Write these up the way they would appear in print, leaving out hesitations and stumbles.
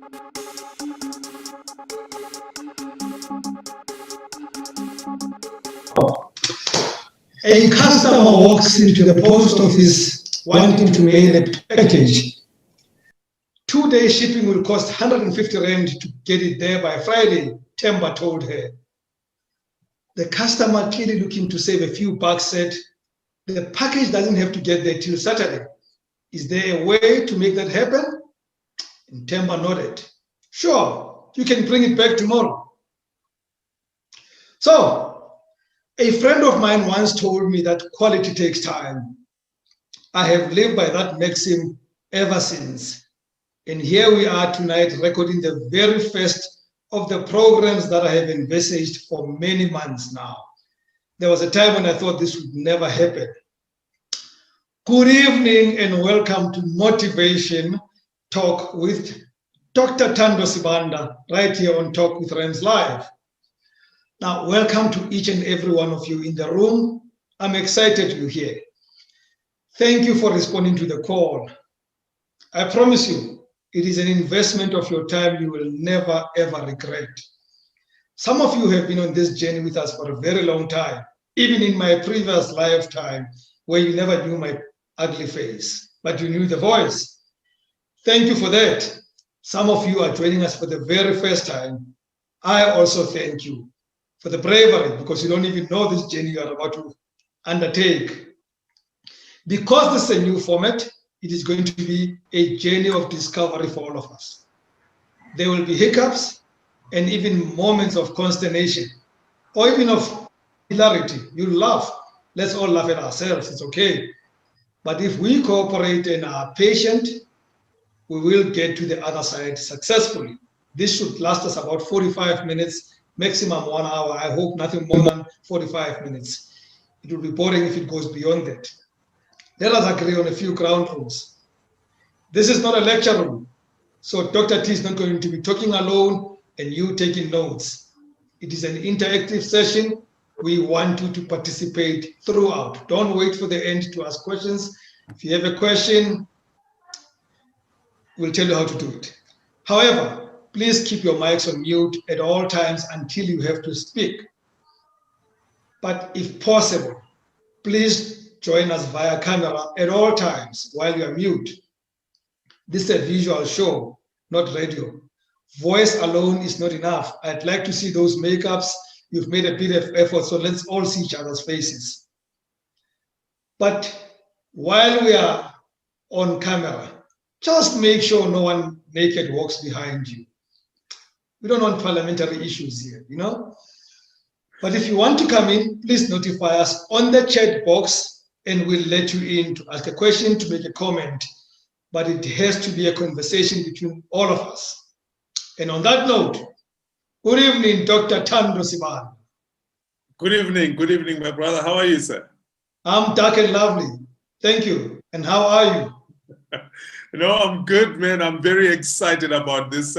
A customer walks into the post office wanting to mail a package. 2-day shipping will cost 150 Rand to get it there by Friday, Temba told her. The customer, clearly looking to save a few bucks, said, the package doesn't have to get there till Saturday. Is there a way to make that happen? And Temba nodded. Sure, you can bring it back tomorrow. So, a friend of mine once told me that quality takes time. I have lived by that maxim ever since. And here we are tonight recording the very first of the programs that I have envisaged for many months now. There was a time when I thought this would never happen. Good evening and welcome to Motivation Talk with Dr. Thando Sibanda, right here on Talk with Rams Live. Now, welcome to each and every one of you in the room. I'm excited you're here. Thank you for responding to the call. I promise you, it is an investment of your time you will never, ever regret. Some of you have been on this journey with us for a very long time, even in my previous lifetime, where you never knew my ugly face, but you knew the voice. Thank you for that. Some of you are joining us for the very first time. I also thank you for the bravery, because you don't even know this journey you are about to undertake. Because this is a new format, it is going to be a journey of discovery for all of us. There will be hiccups and even moments of consternation, or even of hilarity. You'll laugh. Let's all laugh at ourselves. It's okay. But if we cooperate and are patient, we will get to the other side successfully. This should last us about 45 minutes, maximum 1 hour. I hope nothing more than 45 minutes. It will be boring if it goes beyond that. Let us agree on a few ground rules. This is not a lecture room, so Dr. T is not going to be talking alone and you taking notes. It is an interactive session. We want you to participate throughout. Don't wait for the end to ask questions. If you have a question, we'll tell you how to do it. However, please keep your mics on mute at all times until you have to speak. But if possible, please join us via camera at all times while you are mute. This is a visual show, not radio. Voice alone is not enough. I'd like to see those makeups. You've made a bit of effort, so let's all see each other's faces. But while we are on camera, just make sure no one naked walks behind you. We don't want parliamentary issues here, you know? But if you want to come in, please notify us on the chat box and we'll let you in to ask a question, to make a comment. But it has to be a conversation between all of us. And on that note, good evening, Dr. Thando Sibanda. Good evening, my brother. How are you, sir? I'm dark and lovely. Thank you. And how are you? No, I'm good, man. I'm very excited about this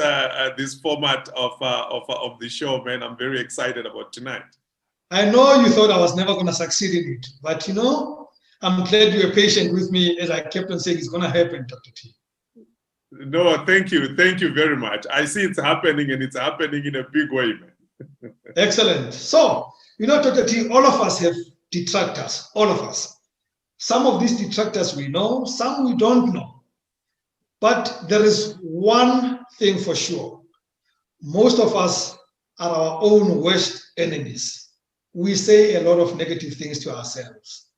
this format of the show, man. I'm very excited about tonight. I know you thought I was never going to succeed in it, but you know, I'm glad you were patient with me as I kept on saying it's going to happen, Dr. T. No, thank you very much. I see it's happening, and it's happening in a big way, man. Excellent. So, you know, Dr. T, all of us have detractors, all of us. Some of these detractors we know, some we don't know. But there is one thing for sure. Most of us are our own worst enemies. We say a lot of negative things to ourselves.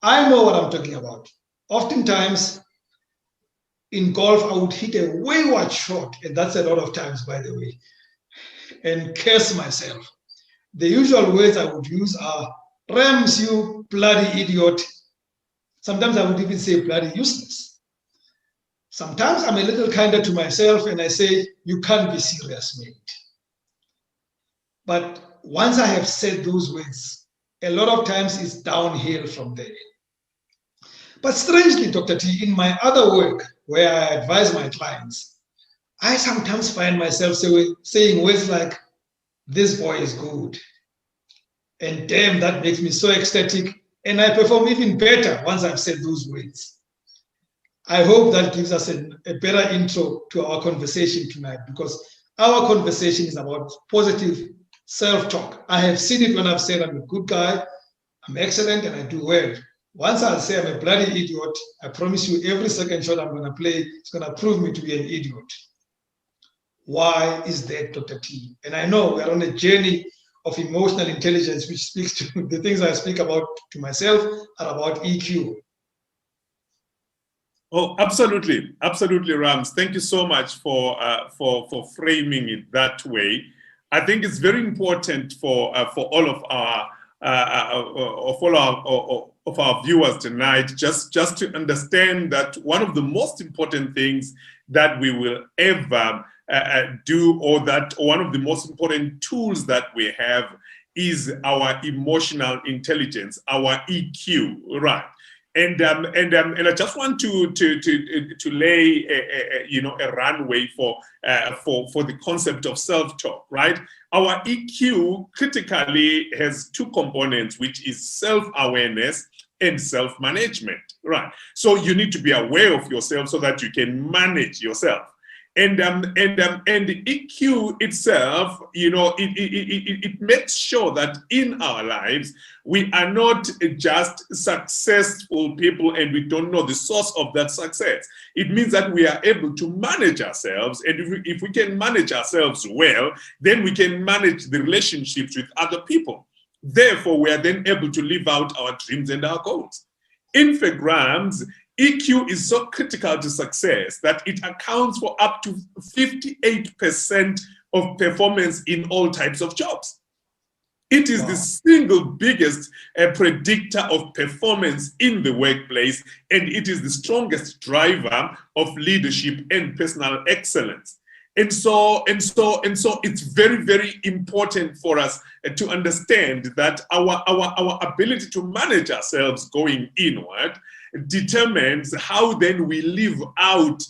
I know what I'm talking about. Oftentimes, in golf, I would hit a wayward shot, and that's a lot of times, by the way, and curse myself. The usual words I would use are, Rams, you bloody idiot. Sometimes I would even say bloody useless. Sometimes I'm a little kinder to myself and I say, you can't be serious, mate. But once I have said those words, a lot of times it's downhill from there. But strangely, Dr. T, in my other work, where I advise my clients, I sometimes find myself saying words like, this boy is good. And damn, that makes me so ecstatic. And I perform even better once I've said those words. I hope that gives us a better intro to our conversation tonight, because our conversation is about positive self-talk. I have seen it when I've said I'm a good guy, I'm excellent, and I do well. Once I say I'm a bloody idiot, I promise you every second shot I'm going to play is going to prove me to be an idiot. Why is that, Dr. T? And I know we're on a journey of emotional intelligence, which speaks to the things I speak about to myself are about EQ. Oh, absolutely, absolutely, Rams. Thank you so much for framing it that way. I think it's very important for all of our viewers tonight, just to understand that one of the most important things that we will ever do, or that one of the most important tools that we have, is our emotional intelligence, our EQ, right? And I just want to lay a runway for the concept of self-talk, right? Our EQ critically has two components, which is self-awareness and self-management, right? So you need to be aware of yourself so that you can manage yourself. And the EQ itself, it makes sure that in our lives we are not just successful people and we don't know the source of that success. It means that we are able to manage ourselves, and if we can manage ourselves well, then we can manage the relationships with other people. Therefore, we are then able to live out our dreams and our goals. Infograms, EQ is so critical to success that it accounts for up to 58% of performance in all types of jobs. It is the single biggest predictor of performance in the workplace, and it is the strongest driver of leadership and personal excellence. And so it's very, very important for us to understand that our ability to manage ourselves going inward determines how then we live out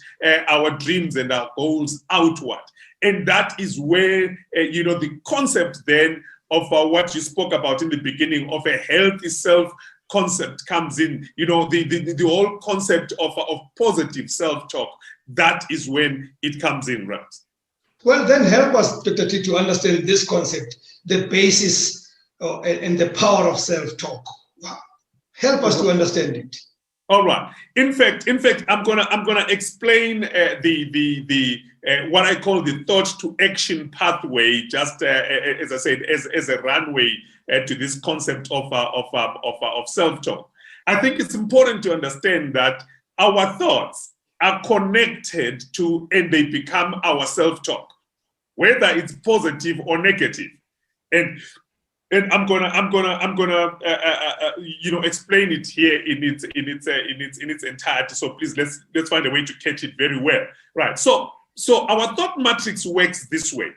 our dreams and our goals outward. And that is where, the concept then of what you spoke about in the beginning of a healthy self concept comes in, the whole concept of positive self-talk. That is when it comes in, right? Well, then help us, Dr. T, to understand this concept, the basis and the power of self-talk. Help us to understand it. All right. In fact, I'm gonna explain what I call the thought to action pathway. Just as I said, as a runway to this concept of self-talk. I think it's important to understand that our thoughts are connected to, and they become our self-talk, whether it's positive or negative. And I'm gonna explain it here in its entirety. So please let's find a way to catch it very well, right? So our thought matrix works this way.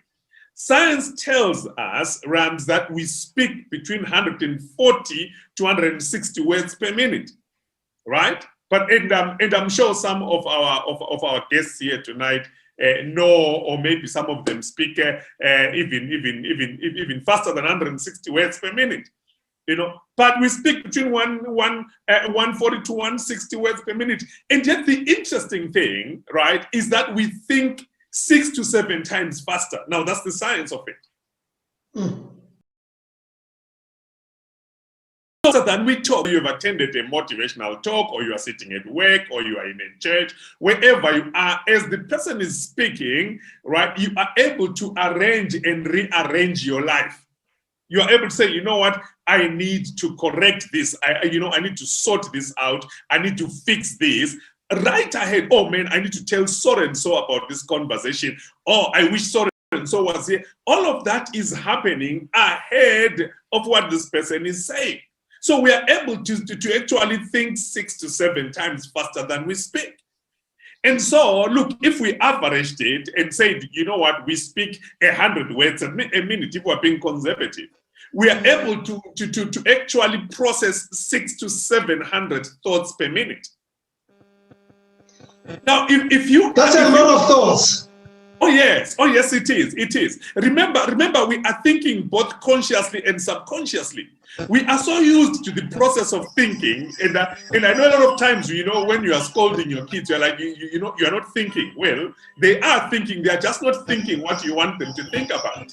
Science tells us, Rams, that we speak between 140 to 160 words per minute, right? But and I'm sure some of our guests here tonight know, or maybe some of them speak even faster than 160 words per minute, But we speak between 140 to 160 words per minute, and yet the interesting thing, right, is that we think 6 to 7 times faster. Now that's the science of it. So than we talk, you have attended a motivational talk, or you are sitting at work, or you are in a church, wherever you are, as the person is speaking, right, you are able to arrange and rearrange your life. You are able to say, you know what, I need to correct this. I need to sort this out. I need to fix this. Right ahead, oh man, I need to tell so and so about this conversation. Oh, I wish so and so was here. All of that is happening ahead of what this person is saying. So we are able to actually think 6 to 7 times faster than we speak. And so, look, if we averaged it and said, you know what, we speak 100 words a minute, if we're being conservative, we are able to actually process 600 to 700 thoughts per minute. Now, if you... That's a lot of thoughts. Oh yes, it is. It is. Remember, we are thinking both consciously and subconsciously. We are so used to the process of thinking, and I know a lot of times, when you are scolding your kids, you're like, you are not thinking. Well, they are thinking. They are just not thinking what you want them to think about.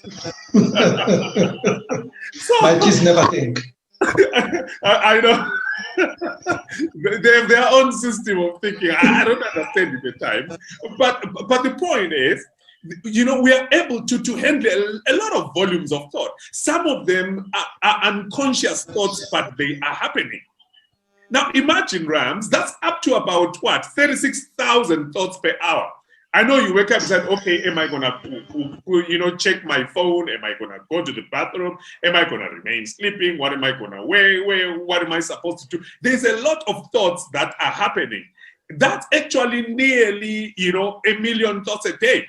My kids never think. I know. They have their own system of thinking. I don't understand it at times. But the point is, we are able to handle a lot of volumes of thought. Some of them are unconscious thoughts, but they are happening. Now imagine, Rams, that's up to about 36,000 thoughts per hour. I know you wake up and say, okay, am I gonna check my phone? Am I gonna go to the bathroom? Am I gonna remain sleeping? What am I gonna wear? What am I supposed to do? There's a lot of thoughts that are happening. That's actually nearly, 1 million thoughts a day.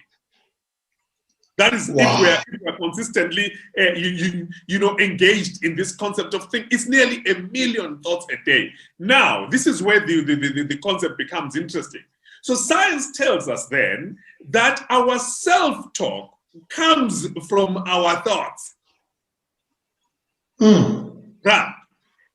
That is, wow. if we are consistently, engaged in this concept of thing, it's nearly 1 million thoughts a day. Now, this is where the concept becomes interesting. So science tells us then that our self-talk comes from our thoughts. Right.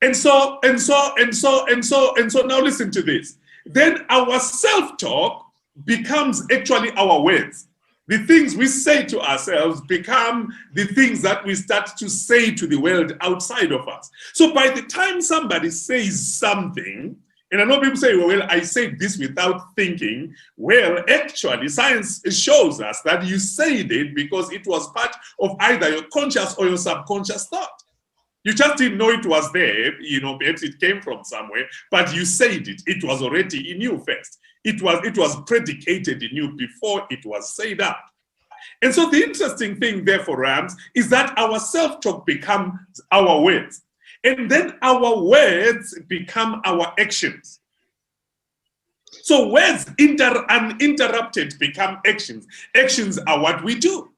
And so now listen to this. Then our self-talk becomes actually our words. The things we say to ourselves become the things that we start to say to the world outside of us. So by the time somebody says something, and I know people say, well, I said this without thinking. Well, actually, science shows us that you said it because it was part of either your conscious or your subconscious thought. You just didn't know it was there, perhaps it came from somewhere, but you said it. It was already in you first. It was predicated in you before it was said out. And so the interesting thing, therefore, Rams, is that our self-talk becomes our words. And then our words become our actions. So words uninterrupted become actions. Actions are what we do.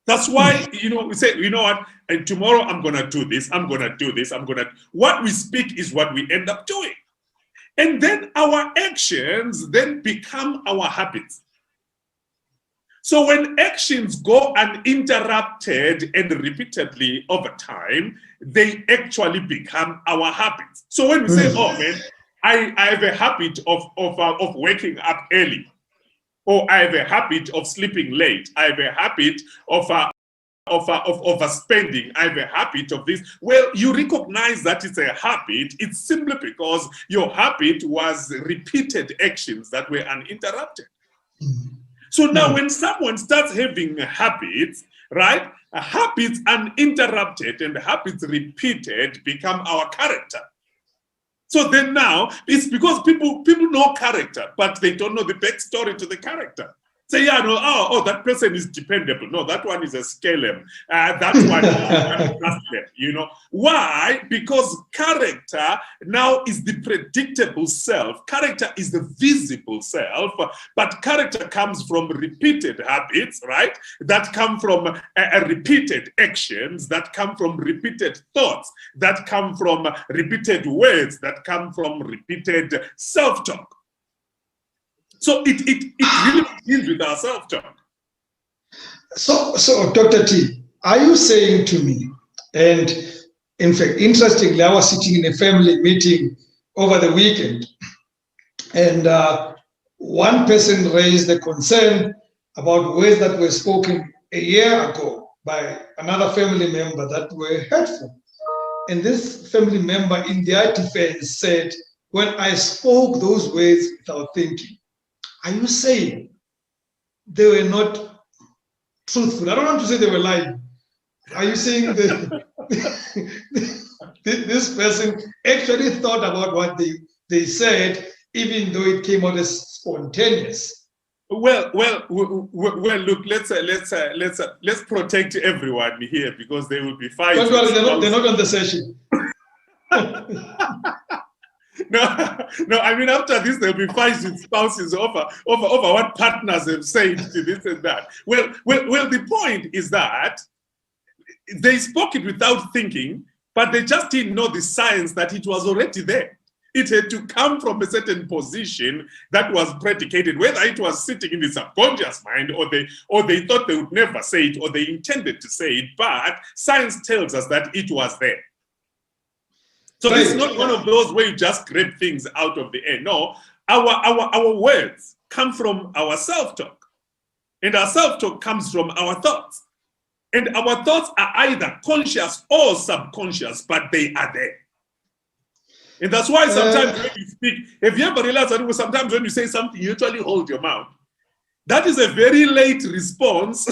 That's why, we say, what, and tomorrow I'm going to do this, I'm going to do this, what we speak is what we end up doing. And then our actions then become our habits. So when actions go uninterrupted and repeatedly over time, they actually become our habits. So when we say, oh man, I have a habit of waking up early, or I have a habit of sleeping late, I have a habit of overspending, I have a habit of this. Well, you recognize that it's a habit. It's simply because your habit was repeated actions that were uninterrupted. So now when someone starts having habits, right, habits uninterrupted and habits repeated become our character. So then now, it's because people know character, but they don't know the backstory to the character. Say, yeah, no, that person is dependable. No, that one is a scalem. That one is trusted, Why? Because character now is the predictable self. Character is the visible self, but character comes from repeated habits, right? That come from repeated actions, that come from repeated thoughts, that come from repeated words, that come from repeated self-talk. So it really begins with our self-talk. So Dr. T, are you saying to me, and in fact, interestingly, I was sitting in a family meeting over the weekend, and one person raised a concern about words that were spoken a year ago by another family member that were hurtful. And this family member, in their defense, said, when I spoke those words without thinking, are you saying they were not truthful? I don't want to say they were lying. Are you saying that this person actually thought about what they said, even though it came out as spontaneous? Well. Look, let's protect everyone here because they will be fighting. Don't worry, they're not on the session. No, I mean, after this, there'll be fights with spouses over what partners have said to this and that. Well, the point is that they spoke it without thinking, but they just didn't know the science that it was already there. It had to come from a certain position that was predicated, whether it was sitting in the subconscious mind or they thought they would never say it or they intended to say it, but science tells us that it was there. So this is not one of those where you just grab things out of the air. No, our words come from our self-talk. And our self-talk comes from our thoughts. And our thoughts are either conscious or subconscious, but they are there. And that's why sometimes when you speak, have you ever realized that sometimes when you say something, you actually hold your mouth? That is a very late response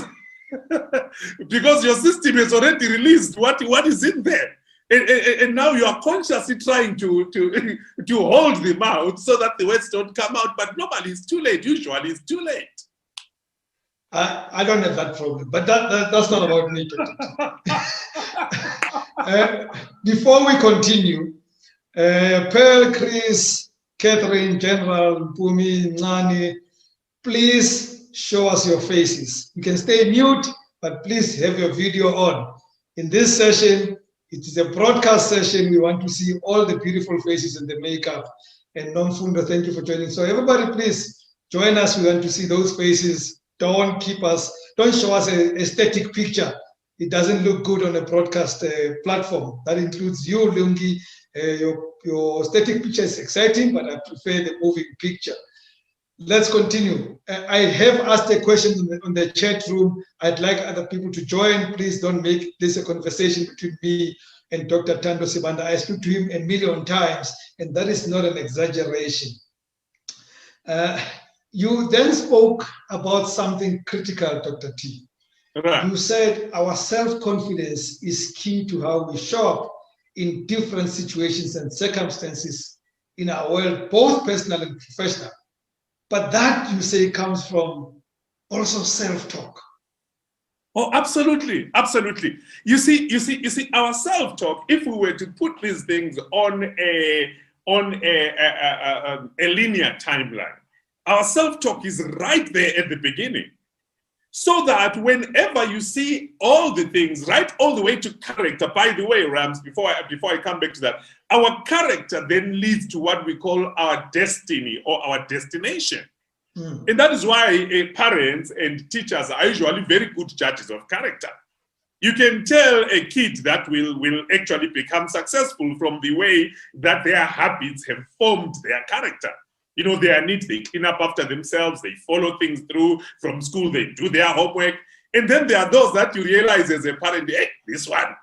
because your system has already released what is in there. And now you are consciously trying to hold the mouth so that the words don't come out. But normally it's too late. Usually it's too late. I don't have that problem, but that's not about me. Before we continue, Pearl, Chris, Catherine, General, Pumi, Nani, please show us your faces. You can stay mute, but please have your video on. In this session, it is a broadcast session. We want to see all the beautiful faces and the makeup. And Nomfundo, thank you for joining. So everybody, please join us. We want to see those faces. Don't show us a static picture. It doesn't look good on a broadcast platform. That includes you, Lungi. Your static picture is exciting, but I prefer the moving picture. Let's continue. I have asked a question on the chat room. I'd like other people to join. Please don't make this a conversation between me and Dr. Thando Sibanda. I speak to him a million times, and that is not an exaggeration. You then spoke about something critical, Dr. T. Right. You said our self-confidence is key to how we show up in different situations and circumstances in our world, both personal and professional. But that, you say, comes from also self-talk. Oh, absolutely, absolutely. You see, our self-talk, if we were to put these things on a linear timeline, our self-talk is right there at the beginning. So that whenever you see all the things, right all the way to character, by the way, Rams, before I come back to that, our character then leads to what we call our destiny or our destination. And that is why parents and teachers are usually very good judges of character. You can tell a kid that will actually become successful from the way that their habits have formed their character. You know, they are neat, they clean up after themselves, they follow things through from school, they do their homework. And then there are those that you realize as a parent, hey, this one.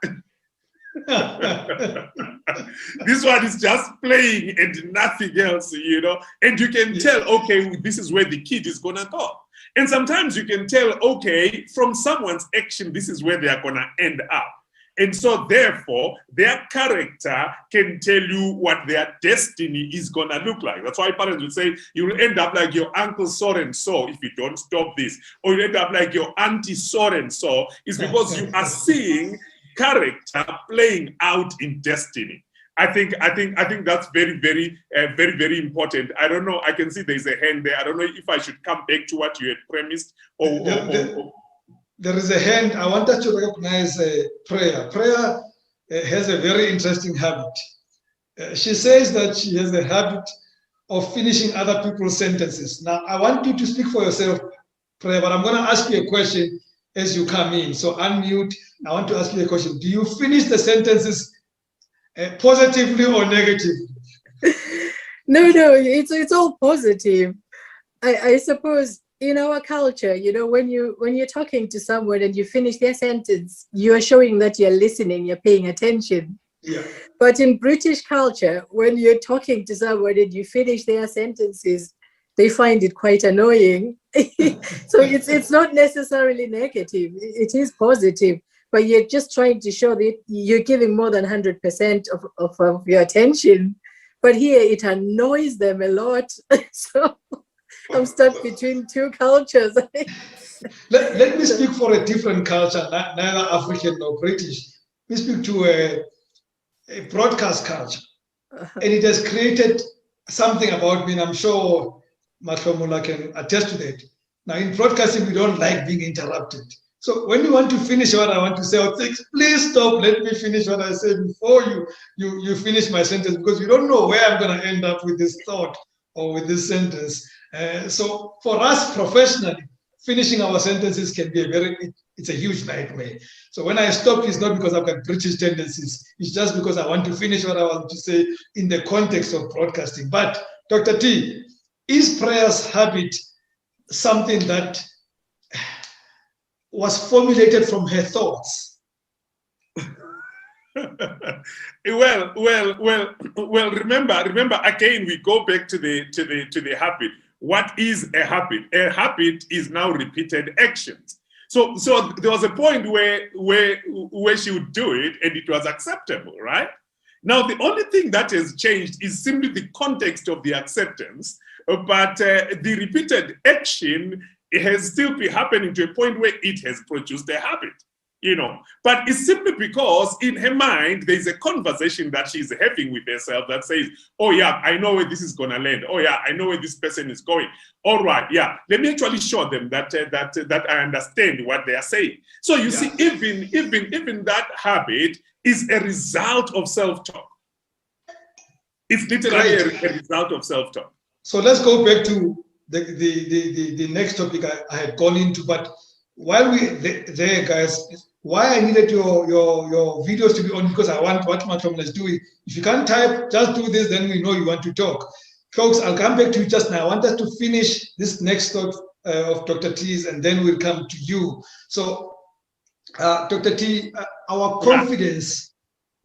This one is just playing and nothing else, you know. And you can tell, okay, this is where the kid is going to go. And sometimes you can tell, okay, from someone's action, this is where they are going to end up. And so therefore, their character can tell you what their destiny is going to look like. That's why parents would say, you will end up like your uncle so-and-so if you don't stop this. Or you'll end up like your auntie so-and-so. It's because you are seeing character playing out in destiny. I think that's very, very important. I don't know. I can see there's a hand there. I don't know if I should come back to what you had premised or there is a hand. I want us to recognize Prayer. Prayer has a very interesting habit. She says that she has a habit of finishing other people's sentences. Now, I want you to speak for yourself, Prayer, but I'm going to ask you a question as you come in. So unmute. I want to ask you a question. Do you finish the sentences positively or negatively? No, it's all positive. I suppose in our culture, you know, when you're talking to someone and you finish their sentence, you are showing that you're listening, you're paying attention. Yeah. But in British culture, when you're talking to someone and you finish their sentences, they find it quite annoying. So it's not necessarily negative. It is positive, but you're just trying to show that you're giving more than 100% of your attention. But here it annoys them a lot. So I'm stuck between two cultures. Let me speak for a different culture, neither African nor British. We speak to a broadcast culture. And it has created something about me, and I'm sure Matlomula can attest to that. Now, in broadcasting, we don't like being interrupted. So when you want to finish what I want to say, I'll say, please stop, let me finish what I said before you finish my sentence, because you don't know where I'm going to end up with this thought or with this sentence. So for us professionally, finishing our sentences can be it's a huge nightmare. So when I stop, it's not because I've got British tendencies. It's just because I want to finish what I want to say in the context of broadcasting. But Dr. T, is prayer's habit something that was formulated from her thoughts? Well. Remember. Again, we go back to the habit. What is a habit? A habit is now repeated actions. So there was a point where she would do it and it was acceptable, right? Now the only thing that has changed is simply the context of the acceptance, but the repeated action has still been happening to a point where it has produced a habit, But it's simply because in her mind, there's a conversation that she's having with herself that says, oh yeah, I know where this is gonna land. Oh yeah, I know where this person is going. All right, yeah, let me actually show them that I understand what they are saying. So you see, even that habit is a result of self-talk. It's literally a result of self-talk. So let's go back to the next topic I had gone into, but while we there, guys, why I needed your videos to be on, because I want what Matomla is doing. If you can't type, just do this, then we know you want to talk. Folks, I'll come back to you just now. I want us to finish this next thought of Dr. T's, and then we'll come to you. So, Dr. T, our confidence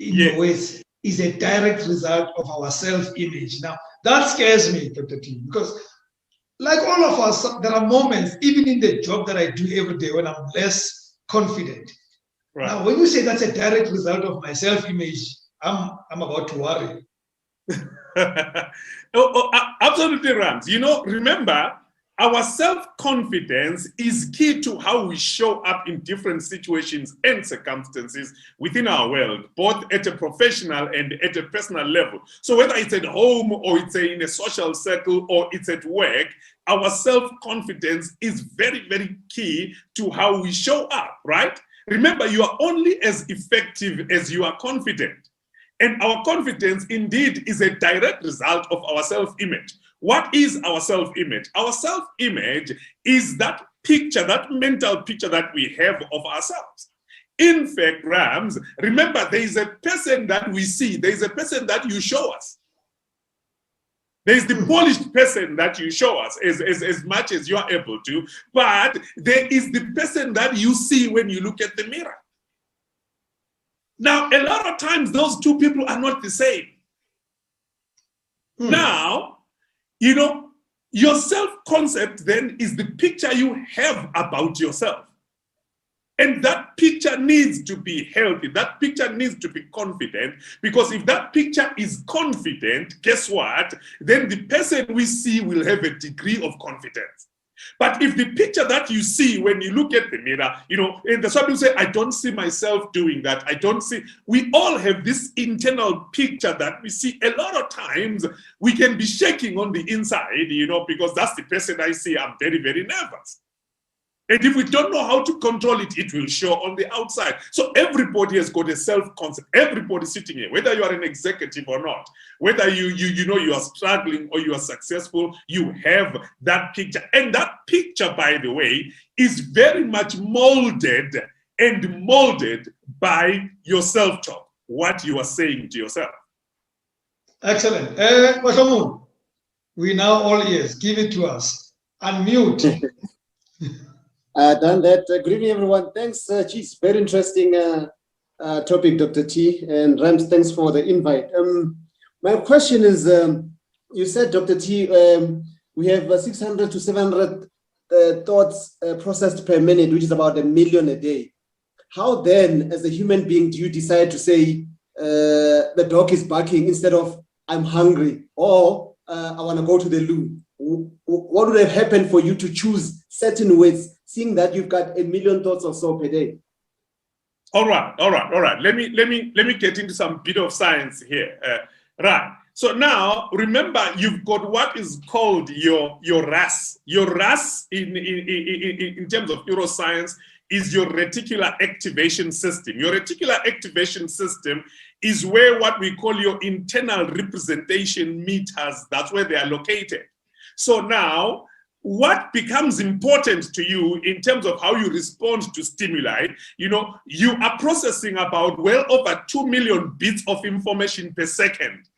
in ways is a direct result of our self-image. Now, that scares me, Dr. T, because like all of us, there are moments, even in the job that I do every day, when I'm less confident. Right. Now, when you say that's a direct result of my self-image, I'm about to worry. Absolutely, Rams. Remember, our self-confidence is key to how we show up in different situations and circumstances within our world, both at a professional and at a personal level. So whether it's at home or it's in a social circle or it's at work, our self-confidence is very, very key to how we show up, right? Remember, you are only as effective as you are confident. And our confidence indeed is a direct result of our self-image. What is our self-image? Our self-image is that picture, that mental picture that we have of ourselves. In fact, Rams, remember, there is a person that we see. There is a person that you show us. There is the polished person that you show us as much as you are able to, but there is the person that you see when you look at the mirror. Now, a lot of times, those two people are not the same. Now, your self-concept then is the picture you have about yourself. And that picture needs to be healthy. That picture needs to be confident, because if that picture is confident, guess what? Then the person we see will have a degree of confidence. But if the picture that you see when you look at the mirror, and that's why people say, I don't see myself doing that. We all have this internal picture that we see. A lot of times we can be shaking on the inside, because that's the person I see. I'm very, very nervous. And if we don't know how to control it, it will show on the outside. So everybody has got a self-concept. Everybody sitting here, whether you are an executive or not, whether you are struggling or you are successful, you have that picture. And that picture, by the way, is very much molded by your self-talk, what you are saying to yourself. Excellent. We now all ears. Give it to us. Unmute. Done that. Good evening, everyone. Thanks. Geez, very interesting topic, Dr. T. And Rams, thanks for the invite. My question is, you said, Dr. T, we have 600 to 700 thoughts processed per minute, which is about 1 million a day. How then, as a human being, do you decide to say the dog is barking instead of I'm hungry or I want to go to the loo? What would have happened for you to choose certain words, seeing that you've got 1 million thoughts or so per day? All right. Let me get into some bit of science here. Right. So now remember, you've got what is called your RAS. Your RAS in terms of neuroscience is your reticular activation system. Your reticular activation system is where what we call your internal representation meters, that's where they are located. So now, what becomes important to you in terms of how you respond to stimuli, you are processing about well over 2 million bits of information per second.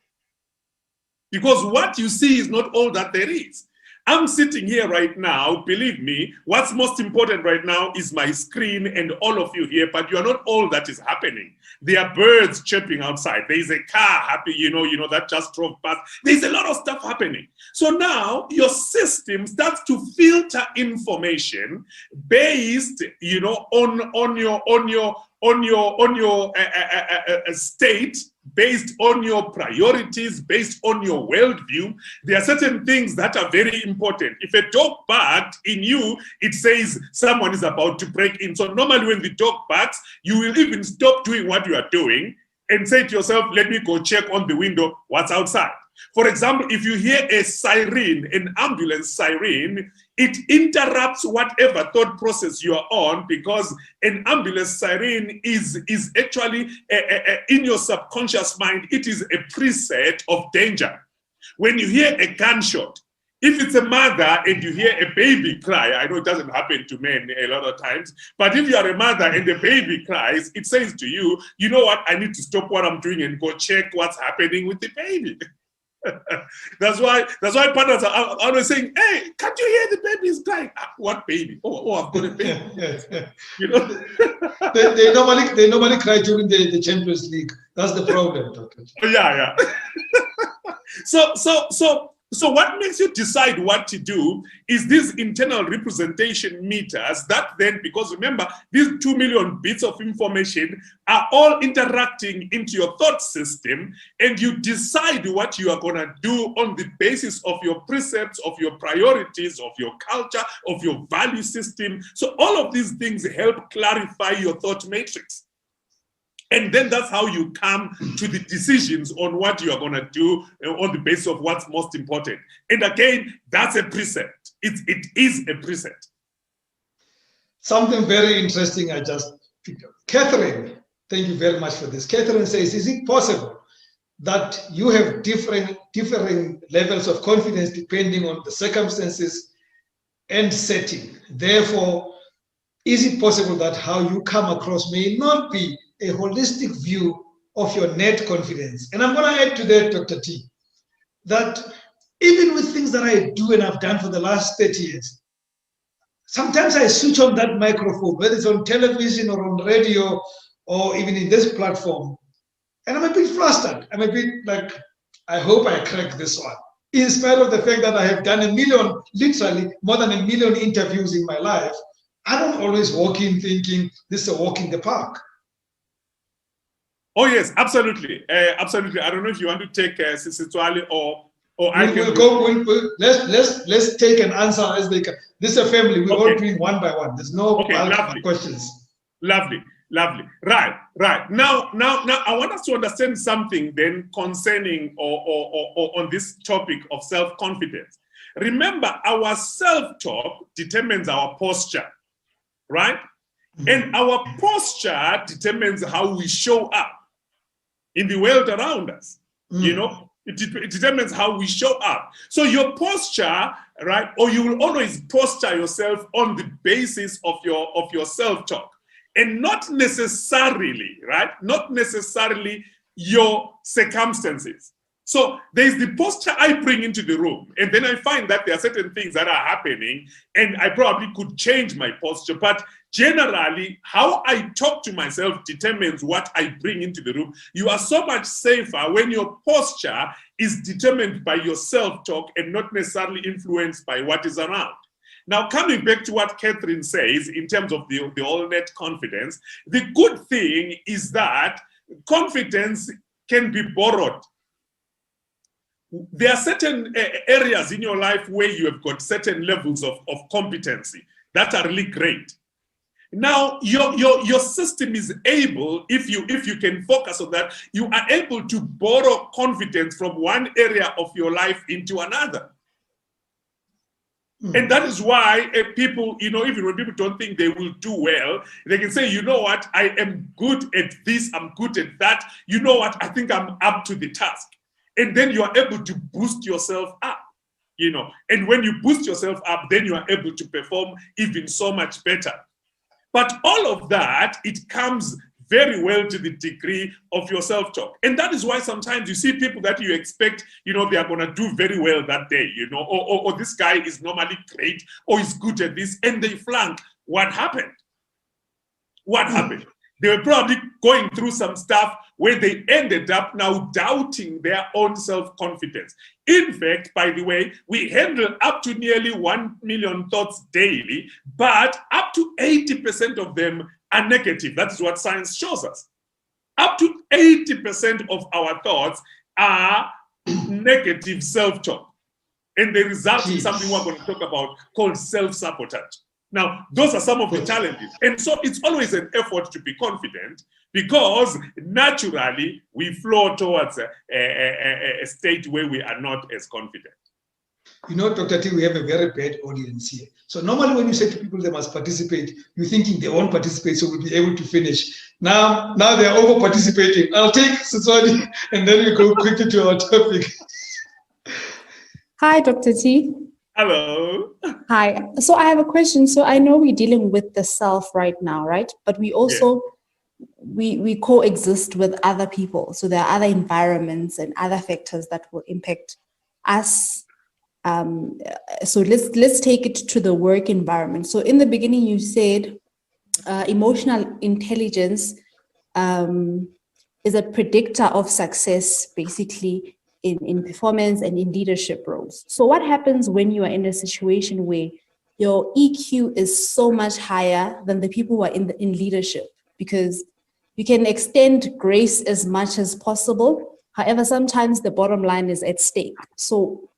Because what you see is not all that there is. I'm sitting here right now, believe me, what's most important right now is my screen and all of you here, but you are not all that is happening. There are birds chirping outside. There is a car happy, that just drove past. There's a lot of stuff happening. So now your system starts to filter information based, on your state, based on your priorities, based on your worldview. There are certain things that are very important. If a dog barks in you, it says someone is about to break in. So normally when the dog barks, you will even stop doing what you are doing and say to yourself, let me go check on the window what's outside. For example, if you hear a siren, an ambulance siren, it interrupts whatever thought process you are on, because an ambulance siren is actually, in your subconscious mind, it is a preset of danger. When you hear a gunshot, if it's a mother and you hear a baby cry, I know it doesn't happen to men a lot of times, but if you are a mother and the baby cries, it says to you, you know what, I need to stop what I'm doing and go check what's happening with the baby. That's why partners are always saying, hey, can't you hear the baby is crying? What baby? Oh, I've got a baby. Yes. They normally cry during the Champions League. That's the problem, Dr. Yeah. So what makes you decide what to do is these internal representation meters that then, because remember, these 2 million bits of information are all interacting into your thought system, and you decide what you are going to do on the basis of your precepts, of your priorities, of your culture, of your value system. So all of these things help clarify your thought matrix. And then that's how you come to the decisions on what you are going to do on the basis of what's most important. And again, that's a precept. It is a precept. Different very interesting I just picked up. Catherine, thank you very much for this. Catherine says, is it possible that you have differing levels of confidence depending on the circumstances and setting? Therefore, is it possible that how you come across may not be a holistic view of your net confidence? And I'm going to add to that, Dr. T, that even with things that I do and I've done for the last 30 years, sometimes I switch on that microphone, whether it's on television or on radio or even in this platform, and I'm a bit flustered. I'm a bit like, I hope I crack this one. In spite of the fact that I have done literally more than 1 million interviews in my life, I don't always walk in thinking this is a walk in the park. Oh yes, absolutely, absolutely. I don't know if you want to take Sisitwali or let's take an answer as they can. This is a family. We're all doing one by one. There's no questions. Lovely. Right. Now, I want us to understand something then concerning or on this topic of self-confidence. Remember, our self-talk determines our posture, right? And our posture determines how we show up in the world around us. It determines how we show up. So your posture, right, or you will always posture yourself on the basis of your self-talk, and not necessarily, right, not necessarily your circumstances. So there's the posture I bring into the room, and then I find that there are certain things that are happening, and I probably could change my posture, but generally, how I talk to myself determines what I bring into the room. You are so much safer when your posture is determined by your self-talk and not necessarily influenced by what is around. Now, coming back to what Catherine says in terms of the all net confidence, the good thing is that confidence can be borrowed. There are certain areas in your life where you have got certain levels of competency that are really great. Now, your system is able, if you can focus on that, you are able to borrow confidence from one area of your life into another. And that is why people, even when people don't think they will do well, they can say, you know what, I am good at this, I'm good at that. You know what, I think I'm up to the task. And then you are able to boost yourself up, And when you boost yourself up, then you are able to perform even so much better. But all of that, it comes very well to the degree of your self-talk. And that is why sometimes you see people that you expect, they are going to do very well that day, or this guy is normally great, or is good at this, and they flunk. What happened? What happened? They were probably going through some stuff where they ended up now doubting their own self-confidence. In fact, by the way, we handle up to nearly 1 million thoughts daily, but up to 80% of them are negative. That's what science shows us. Up to 80% of our thoughts are negative self-talk. And they result in something we're going to talk about called self-sabotage. Now, those are some of the challenges. And so it's always an effort to be confident, because naturally we flow towards a state where we are not as confident. Dr. T, we have a very bad audience here. So normally when you say to people they must participate, you're thinking they won't participate, so we'll be able to finish. Now they're over participating. I'll take Siswani and then we go quickly to our topic. Hi, Dr. T. Hello. Hi. So I have a question. So I know we're dealing with the self right now, right? But we also, we coexist with other people. So there are other environments and other factors that will impact us. So let's take it to the work environment. So in the beginning, you said emotional intelligence is a predictor of success, basically, in performance and in leadership roles. So what happens when you are in a situation where your EQ is so much higher than the people who are in leadership? Because you can extend grace as much as possible. However, sometimes the bottom line is at stake. So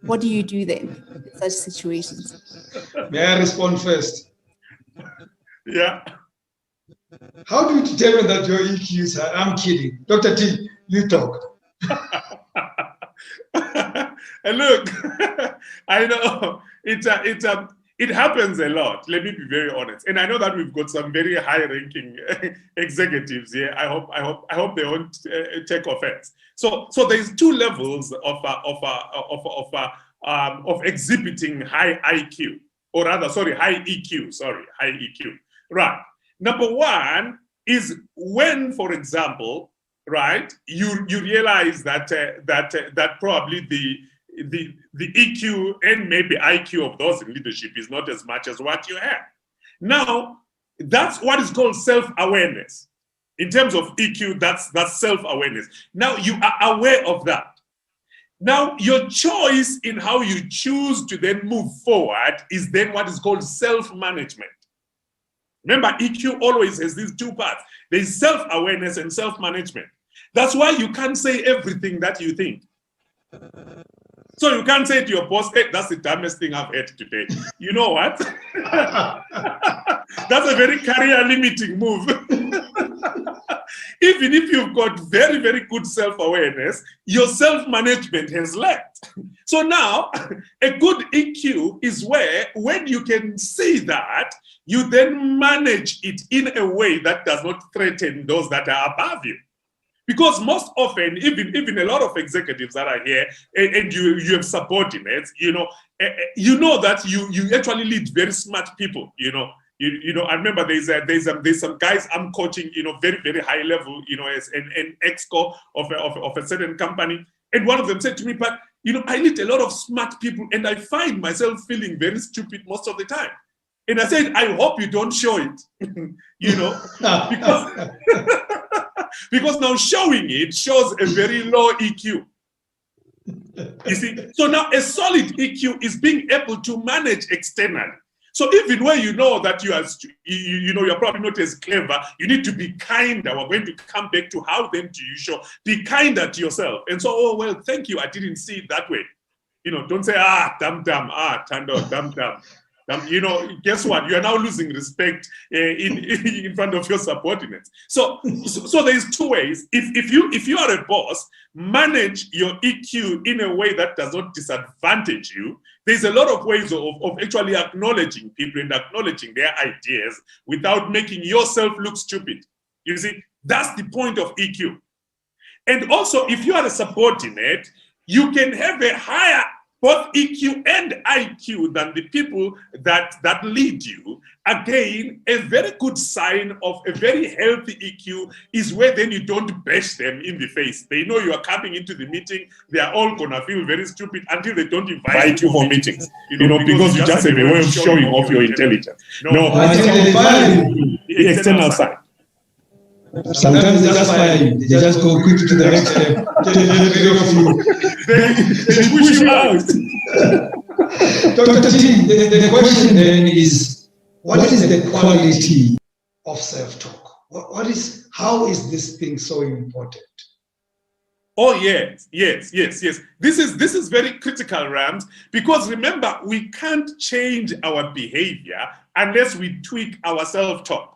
what do you do then in such situations? May I respond first? Yeah. How do you determine that your EQ is high? I'm kidding. Dr. T, you talk. And look, I know it happens a lot. Let me be very honest. And I know that we've got some very high-ranking executives here. I hope they won't take offense. So there's two levels of exhibiting high IQ, or rather, high EQ. High EQ. Right. Number one is when, for example, right, you realize that probably the EQ and maybe IQ of those in leadership is not as much as what you have. Now, that's what is called self-awareness. In terms of EQ, that's self-awareness. Now, you are aware of that. Now, your choice in how you choose to then move forward is then what is called self-management. Remember, EQ always has these two parts. There's self-awareness and self-management. That's why you can't say everything that you think. So you can't say to your boss, hey, that's the dumbest thing I've heard today. You know what? That's a very career-limiting move. Even if you've got very, very good self-awareness, your self-management has lacked. So now, a good EQ is where, when you can see that, you then manage it in a way that does not threaten those that are above you. Because most often, even a lot of executives that are here, and you have subordinates, you know that you actually lead very smart people. I remember there's some guys I'm coaching, very, very high level, as an exco of a certain company, and one of them said to me, but I lead a lot of smart people, and I find myself feeling very stupid most of the time. And I said, I hope you don't show it, because now showing it shows a very low EQ. You see, so now a solid EQ is being able to manage externally. So even when you know that you're probably not as clever, you need to be kinder. We're going to come back to how then do you show. Be kinder to yourself. And so, oh, well, thank you. I didn't see it that way. Don't say, dumb, Thando, dumb. You know, guess what? You are now losing respect in front of your subordinates. So there's two ways. If you are a boss, manage your EQ in a way that does not disadvantage you. There's a lot of ways of actually acknowledging people and acknowledging their ideas without making yourself look stupid. You see, that's the point of EQ. And also, if you are a subordinate, you can have a higher both EQ and IQ than the people that lead you. Again, a very good sign of a very healthy EQ is where then you don't bash them in the face. They know you are coming into the meeting. They are all gonna feel very stupid until they don't invite you for meetings. You know, because you just have a way of showing off your intelligence. No, the external side. Sometimes they just fire you. They just go quickly to the next step. They push you out. Dr. T, the question then is, what is the quality of self-talk? How is this thing so important? Oh yes. This is very critical, Rams, because remember, we can't change our behavior unless we tweak our self-talk.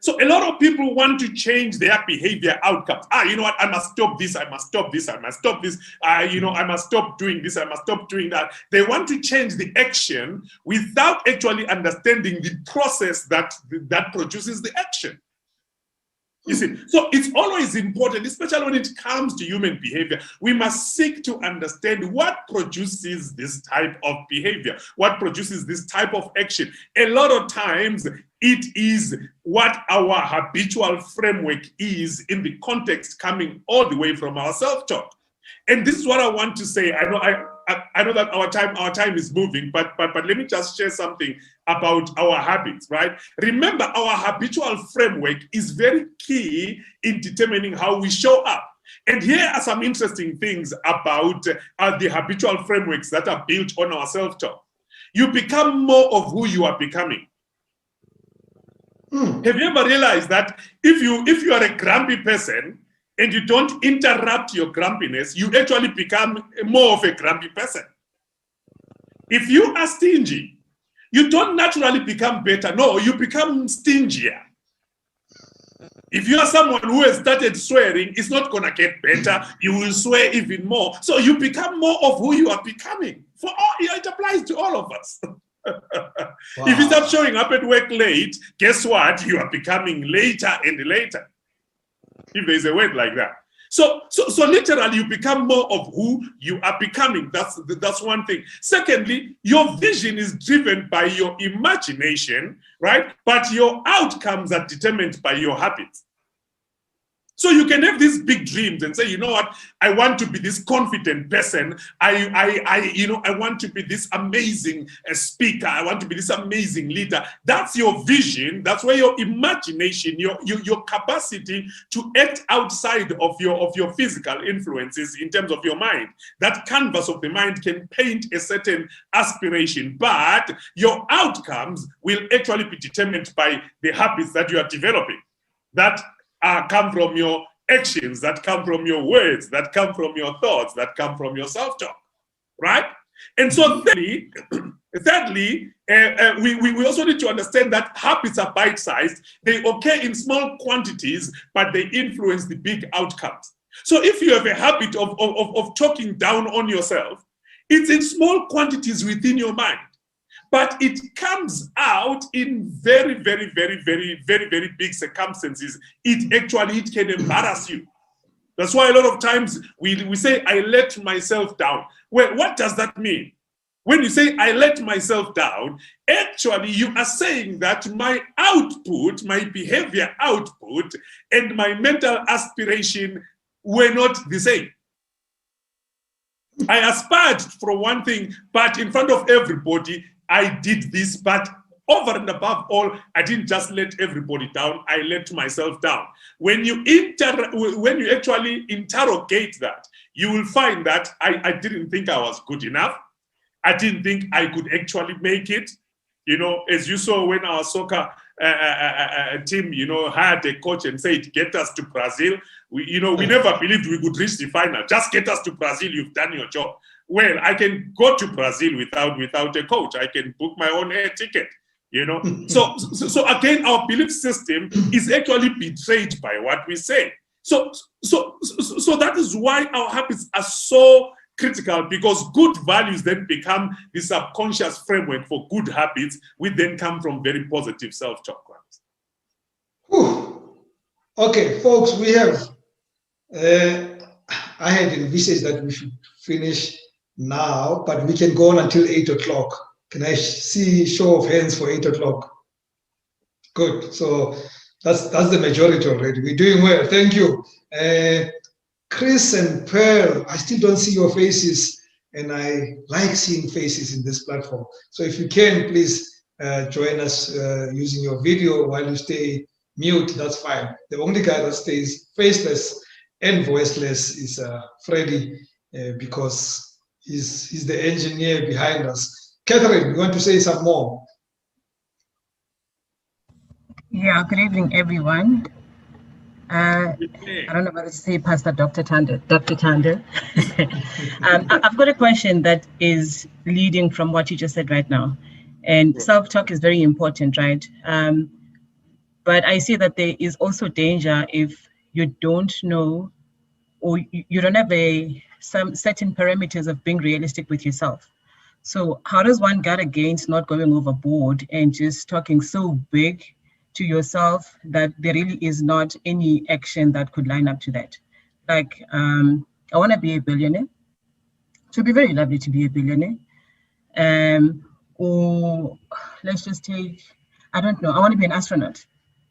So a lot of people want to change their behavior outcomes. You know what? I must stop this. I must stop this. I must stop this. You know, I must stop doing this. I must stop doing that. They want to change the action without actually understanding the process that produces the action. You see, so it's always important, especially when it comes to human behavior, we must seek to understand what produces this type of behavior, what produces this type of action. A lot of times, it is what our habitual framework is in the context coming all the way from our self-talk. And this is what I want to say. I know that our time is moving, but let me just share something about our habits, right? Remember, our habitual framework is very key in determining how we show up. And here are some interesting things about the habitual frameworks that are built on our self-talk. You become more of who you are becoming. Have you ever realized that if you are a grumpy person and you don't interrupt your grumpiness, you actually become more of a grumpy person? If you are stingy, you don't naturally become better. No, you become stingier. If you are someone who has started swearing, it's not going to get better. You will swear even more. So you become more of who you are becoming. It applies to all of us. Wow. If you start showing up at work late, guess what? You are becoming later and later. If there's a word like that. So literally you become more of who you are becoming. That's one thing. Secondly, your vision is driven by your imagination, right? But your outcomes are determined by your habits. So you can have these big dreams and say, you know what, I want to be this confident person. I want to be this amazing speaker. I want to be this amazing leader. That's your vision. That's where your imagination, your capacity to act outside of your physical influences in terms of your mind. That canvas of the mind can paint a certain aspiration, but your outcomes will actually be determined by the habits that you are developing. That come from your actions, that come from your words, that come from your thoughts, that come from your self-talk, right? And so thirdly, we also need to understand that habits are bite-sized. They occur in small quantities, but they influence the big outcomes. So if you have a habit of talking down on yourself, it's in small quantities within your mind. But it comes out in very, very, very, very, very, very big circumstances. It can embarrass you. That's why a lot of times we say, I let myself down. Well, what does that mean? When you say, I let myself down, actually you are saying that my output, my behavior output, and my mental aspiration were not the same. I aspired for one thing, but in front of everybody, I did this, but over and above all, I didn't just let everybody down, I let myself down. When you actually interrogate that, you will find that I didn't think I was good enough. I didn't think I could actually make it. You know, as you saw when our soccer team, hired a coach and said, get us to Brazil. We never believed we could reach the final. Just get us to Brazil, you've done your job. well, I can go to Brazil without a coach. I can book my own air ticket, you know. So again, our belief system is actually betrayed by what we say. So that is why our habits are so critical, because good values then become the subconscious framework for good habits, which then come from very positive self-talk. Okay, folks, we have, I had envisaged that we should finish now, but we can go on until 8 o'clock. Can I see show of hands for 8 o'clock? Good, so that's the majority already. We're doing well, thank you. Chris and Pearl, I still don't see your faces, and I like seeing faces in this platform. So if you can, please join us using your video while you stay mute, that's fine. The only guy that stays faceless and voiceless is Freddie, because he's the engineer behind us. Catherine, you want to say some more? Yeah, good evening, everyone. I don't know what to say, Pastor Dr. Thando. I've got a question that is leading from what you just said right now. And self-talk is very important, right? But I see that there is also danger if you don't know, or you don't have some certain parameters of being realistic with yourself. So how does one guard against not going overboard and just talking so big to yourself that there really is not any action that could line up to that? Like, I want to be a billionaire. It would be very lovely to be a billionaire. Or let's just take, I don't know, I want to be an astronaut.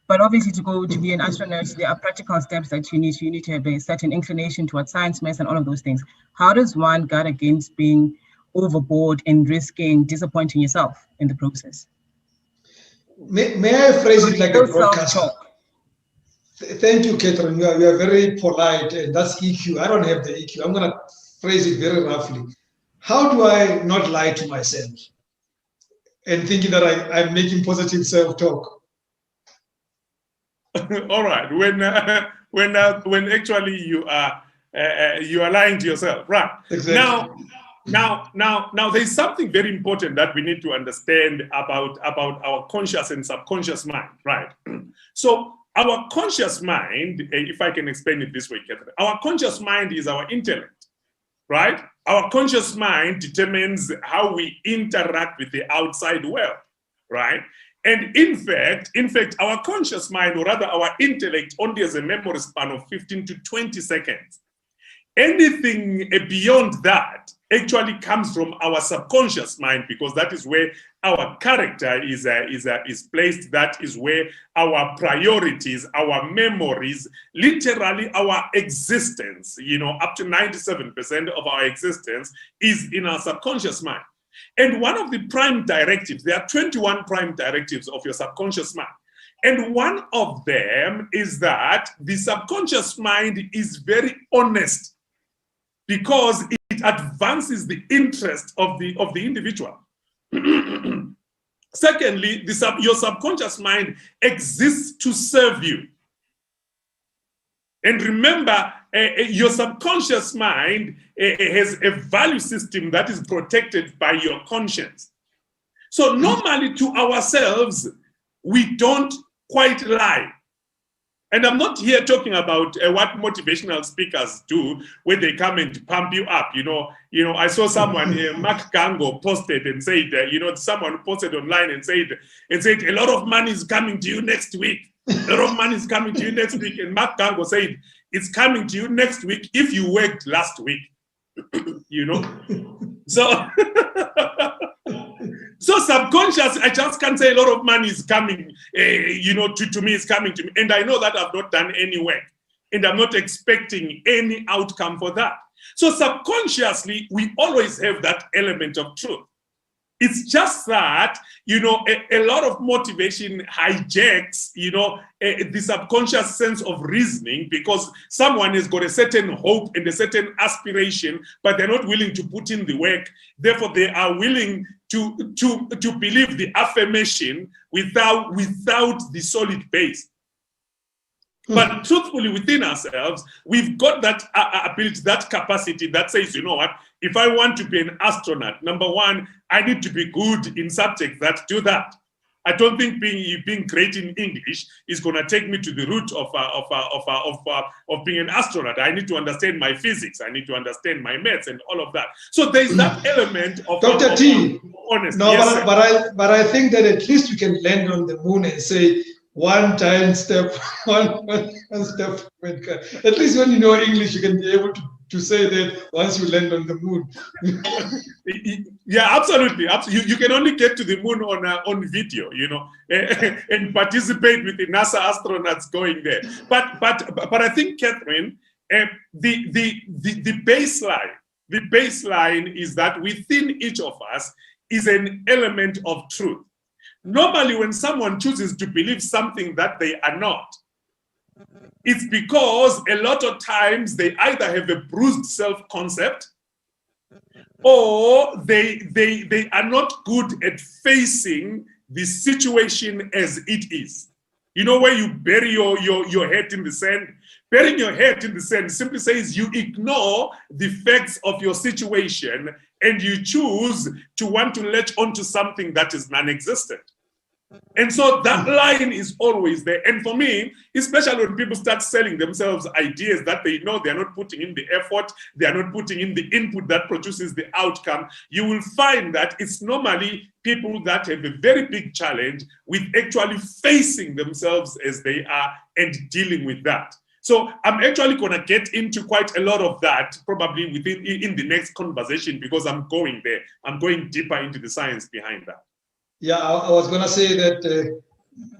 But obviously to be an astronaut, there are practical steps that you need to have a certain inclination towards science, math, and all of those things. How does one guard against being overboard and risking disappointing yourself in the process? May I phrase it like a broadcaster? Thank you, Catherine. You are very polite, and that's EQ. I don't have the EQ. I'm going to phrase it very roughly. How do I not lie to myself and thinking that I'm making positive self-talk? All right. When actually you are lying to yourself, right? Exactly. Now, there's something very important that we need to understand about our conscious and subconscious mind, right? So our conscious mind, if I can explain it this way, Catherine, our conscious mind is our intellect, right? Our conscious mind determines how we interact with the outside world, right? And in fact, our conscious mind, or rather our intellect, only has a memory span of 15 to 20 seconds. Anything beyond that actually comes from our subconscious mind, because that is where our character is placed. That is where our priorities, our memories, literally our existence, up to 97% of our existence is in our subconscious mind. And one of the prime directives, there are 21 prime directives of your subconscious mind. And one of them is that the subconscious mind is very honest, because it advances the interest of the individual. Secondly, your subconscious mind exists to serve you. And remember, your subconscious mind has a value system that is protected by your conscience. So normally to ourselves, we don't quite lie. And I'm not here talking about what motivational speakers do when they come and pump you up. I saw someone, Mark Gango, posted and said, someone posted online and said, a lot of money is coming to you next week. A lot of money is coming to you next week. And Mark Gango said, it's coming to you next week if you worked last week. So subconscious, I just can't say a lot of money is coming, to me, it's coming to me. And I know that I've not done any work, and I'm not expecting any outcome for that. So subconsciously, we always have that element of truth. It's just that, a lot of motivation hijacks, the subconscious sense of reasoning, because someone has got a certain hope and a certain aspiration, but they're not willing to put in the work. Therefore, they are willing to believe the affirmation without the solid base. But truthfully, within ourselves, we've got that ability, that capacity that says, you know what, If I want to be an astronaut, number one, I need to be good in subjects that do that. I don't think being great in English is going to take me to the root of being an astronaut. I need to understand my physics. I need to understand my maths and all of that. So there's that element of Dr. T. Honesty. No, yes, but I think that at least you can land on the moon and say one giant step, one step. At least when you know English, you can be able to say that once you land on the moon. Yeah, absolutely. You can only get to the moon on video, you know, and participate with the NASA astronauts going there. But I think, Catherine, the baseline is that within each of us is an element of truth. Normally, when someone chooses to believe something that they are not, it's because a lot of times they either have a bruised self-concept or they are not good at facing the situation as it is. You know, where you bury your head in the sand? Burying your head in the sand simply says you ignore the facts of your situation and you choose to want to latch onto something that is non-existent. And so that line is always there. And for me, especially when people start selling themselves ideas that they know they're not putting in the effort, they're not putting in the input that produces the outcome, you will find that it's normally people that have a very big challenge with actually facing themselves as they are and dealing with that. So I'm actually going to get into quite a lot of that probably in the next conversation because I'm going there. I'm going deeper into the science behind that. Yeah, I was going to say that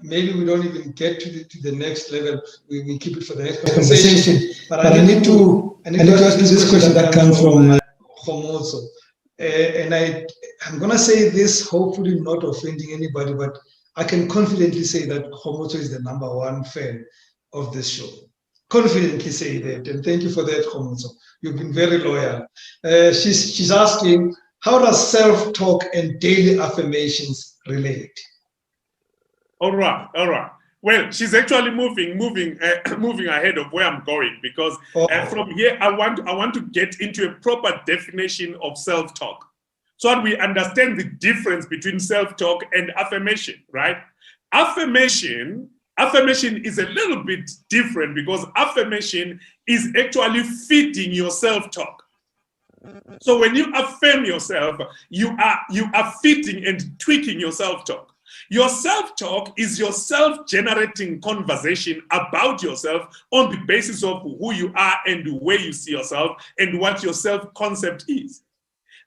maybe we don't even get to the next level. We keep it for the next conversation. But I need to ask this question that comes from Homozo. And I'm going to say this, hopefully not offending anybody, but I can confidently say that Homozo is the #1 fan of this show. Confidently say that. And thank you for that, Homozo. You've been very loyal. She's asking, how does self-talk and daily affirmations relate? All right. Well, she's actually moving ahead of where I'm going because from here I want to get into a proper definition of self-talk, so that we understand the difference between self-talk and affirmation. Right? Affirmation is a little bit different because affirmation is actually feeding your self-talk. So when you affirm yourself, you are fitting and tweaking your self-talk. Your self-talk is your self-generating conversation about yourself on the basis of who you are and where you see yourself and what your self-concept is.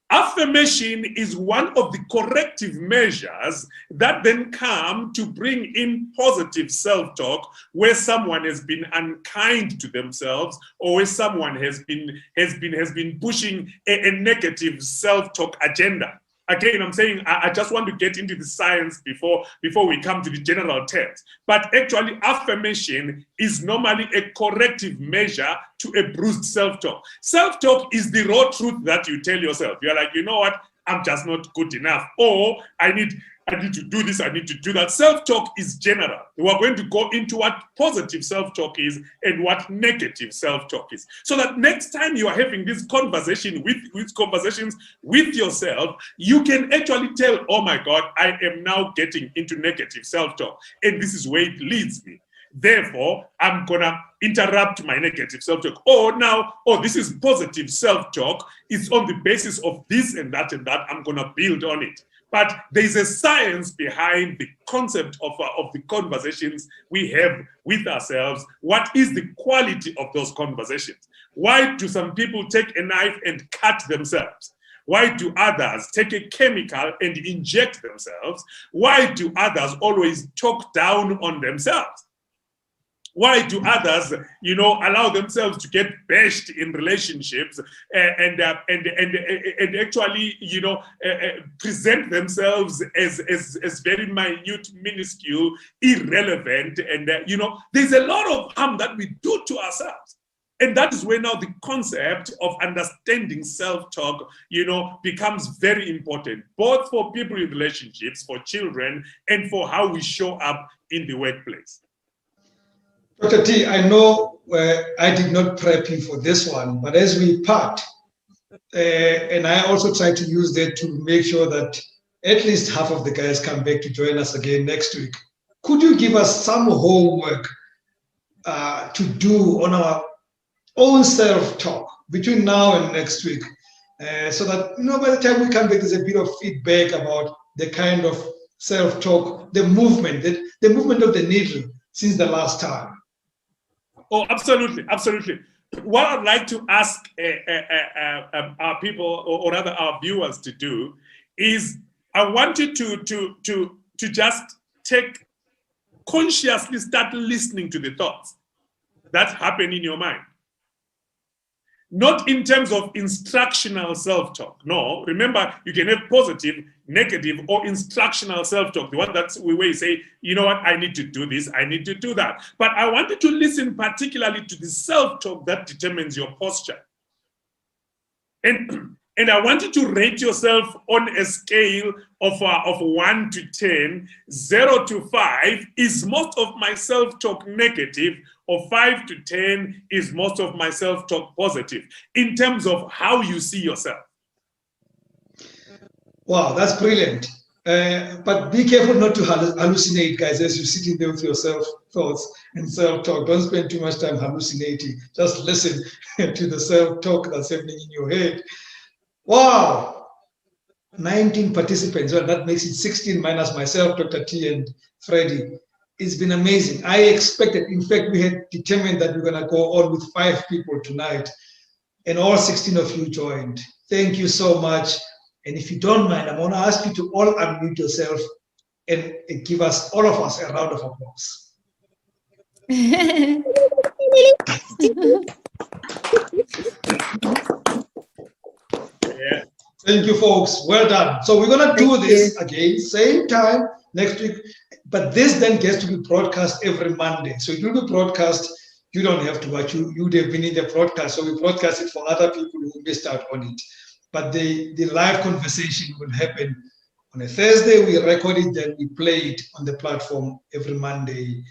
Affirmation is one of the corrective measures that then come to bring in positive self-talk where someone has been unkind to themselves or where someone has been pushing a negative self-talk agenda. Again, I'm saying I just want to get into the science before we come to the general terms. But actually, affirmation is normally a corrective measure to a bruised self-talk. Self-talk is the raw truth that you tell yourself. You're like, you know what? I'm just not good enough. Or I need to do this, I need to do that. Self-talk is general. We're going to go into what positive self-talk is and what negative self-talk is. So that next time you are having this conversation conversations with yourself, you can actually tell, oh my God, I am now getting into negative self-talk. And this is where it leads me. Therefore, I'm gonna interrupt my negative self-talk. This is positive self-talk. It's on the basis of this and that, I'm gonna build on it. But there's a science behind the concept of the conversations we have with ourselves. What is the quality of those conversations? Why do some people take a knife and cut themselves? Why do others take a chemical and inject themselves? Why do others always talk down on themselves? Why do others, allow themselves to get bashed in relationships and actually, present themselves as very minute, minuscule, irrelevant, and there's a lot of harm that we do to ourselves. And that is where now the concept of understanding self-talk, becomes very important, both for people in relationships, for children, and for how we show up in the workplace. Dr. T, I know I did not prep you for this one, but as we part, And I also try to use that to make sure that at least half of the guys come back to join us again next week. Could you give us some homework to do on our own self-talk between now and next week, so that by the time we come back, there's a bit of feedback about the kind of self-talk, the movement of the needle since the last time. Oh, absolutely, absolutely. What I'd like to ask our people, or rather our viewers, to do is, I want you to just consciously start listening to the thoughts that happen in your mind. Not in terms of instructional self-talk. No, remember, you can have positive, negative, or instructional self-talk. The one that's where you say, you know what, I need to do this, I need to do that. But I want you to listen particularly to the self-talk that determines your posture. And I want you to rate yourself on a scale of 1 to 10. 0 to 5 is most of my self-talk negative, or 5 to 10 is most of my self-talk positive, in terms of how you see yourself. Wow, that's brilliant. But be careful not to hallucinate, guys, as you're sitting there with your self-thoughts and self-talk. Don't spend too much time hallucinating. Just listen to the self-talk that's happening in your head. Wow, 19 participants. Well, that makes it 16 minus myself, Dr. T, and Freddie. It's been amazing. I expected, in fact, we had determined that we're going to go on with 5 people tonight, and all 16 of you joined. Thank you so much. And if you don't mind, I'm going to ask you to all unmute yourself and give us, all of us, a round of applause. Yeah. Thank you, folks. Well done. So we're going to do this again, same time next week. But this then gets to be broadcast every Monday. So it will be broadcast. You don't have to watch. You'd have been in the broadcast. So we broadcast it for other people who missed out on it. But the live conversation will happen on a Thursday. We record it, then we play it on the platform every Monday.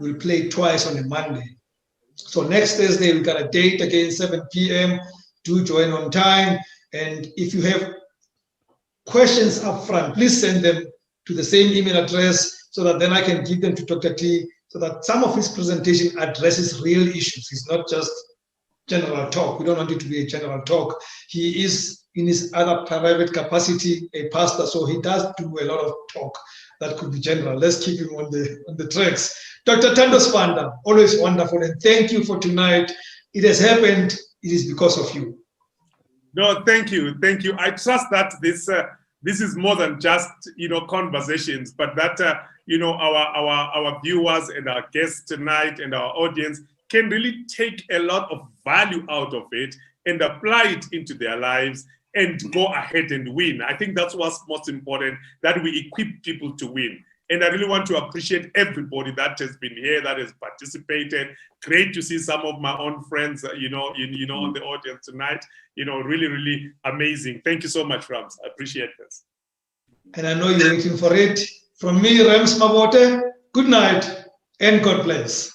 We'll play it twice on a Monday. So next Thursday, we got a date again, 7 p.m. Do join on time. And if you have questions up front, please send them to the same email address so that then I can give them to Dr. T, so that some of his presentation addresses real issues. It's not just general talk. We don't want it to be a general talk. He is, in his other private capacity, a pastor, so he does do a lot of talk that could be general. Let's keep him on the tracks. Dr. Thando Sibanda, always wonderful, and thank you for tonight. It has happened. It is because of you. No, thank you, thank you. I trust that this is more than just conversations, but that our viewers and our guests tonight and our audience can really take a lot of value out of it and apply it into their lives and go ahead and win. I think that's what's most important, that we equip people to win. And I really want to appreciate everybody that has been here, that has participated. Great to see some of my own friends, on the audience tonight. Really, really amazing. Thank you so much, Rams. I appreciate this. And I know you're waiting for it. From me, Rams Mabote, good night and God bless.